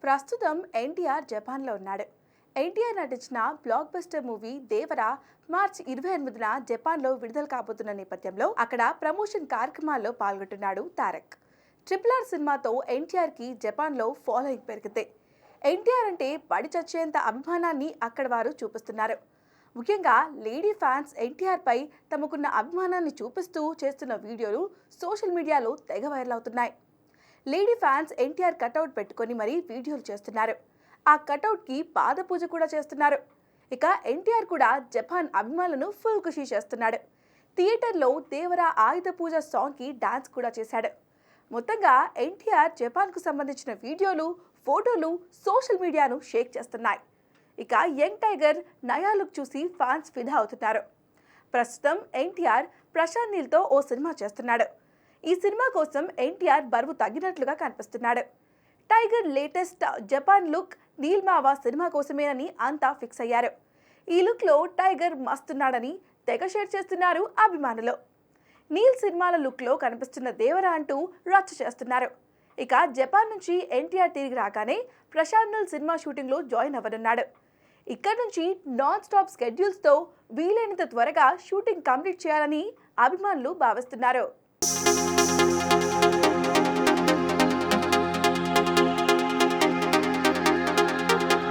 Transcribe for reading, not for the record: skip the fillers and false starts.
ప్రస్తుతం ఎన్టీఆర్ జపాన్లో ఉన్నాడు. ఎన్టీఆర్ నటించిన బ్లాక్ బస్టర్ మూవీ దేవరా మార్చి 28న జపాన్లో విడుదల కాబోతున్న నేపథ్యంలో అక్కడ ప్రమోషన్ కార్యక్రమాల్లో పాల్గొంటున్నాడు తారక్. RRR సినిమాతో ఎన్టీఆర్కి జపాన్లో ఫాలోయింగ్ పెరిగింది. ఎన్టీఆర్ అంటే పడి చచ్చేంత అభిమానాన్ని అక్కడ వారు చూపిస్తున్నారు. ముఖ్యంగా లేడీ ఫ్యాన్స్ ఎన్టీఆర్ పై తమకున్న అభిమానాన్ని చూపిస్తూ చేస్తున్న వీడియోలు సోషల్ మీడియాలో తెగ వైరల్ అవుతున్నాయి. లేడీ ఫ్యాన్స్ ఎన్టీఆర్ కటౌట్ పెట్టుకొని మరీ వీడియోలు చేస్తున్నారు. ఆ కటౌట్కి పాద పూజ కూడా చేస్తున్నారు. ఇక ఎన్టీఆర్ కూడా జపాన్ అభిమానులను ఫుల్ ఖుషి చేస్తున్నాడు. థియేటర్లో దేవరా ఆయుధ పూజ సాంగ్కి డాన్స్ కూడా చేశాడు. మొత్తంగా ఎన్టీఆర్ జపాన్కు సంబంధించిన వీడియోలు, ఫోటోలు సోషల్ మీడియాను షేక్ చేస్తున్నాయి. ఇక యంగ్ టైగర్ నయా లుక్ చూసి ఫ్యాన్స్ ఫిదా అవుతున్నారు. ప్రస్తుతం ఎన్టీఆర్ ప్రశాంత్ నీల్తో ఓ సినిమా చేస్తున్నాడు. ఈ సినిమా కోసం ఎన్టీఆర్ బరువు తగ్గినట్లుగా కనిపిస్తున్నాడు. Tiger latest Japan look Neel మావా సినిమా కోసమేనని అంతా ఫిక్స్ అయ్యారు. ఈ లుక్లో టైగర్ మస్తున్నాడని తెగ షేర్ చేస్తున్నారు అభిమానులు. నీల్ సినిమాల లుక్లో కనిపిస్తున్న దేవరా అంటూ రచ్చ చేస్తున్నారు. ఇక జపాన్ నుంచి ఎన్టీఆర్ తిరిగి రాగానే ప్రశాంత్ నీల్ సినిమా షూటింగ్లో జాయిన్ అవ్వనున్నాడు. ఇక్కడ నుంచి నాన్ స్టాప్ స్కెడ్యూల్స్తో వీలైనంత త్వరగా షూటింగ్ కంప్లీట్ చేయాలని అభిమానులు భావిస్తున్నారు.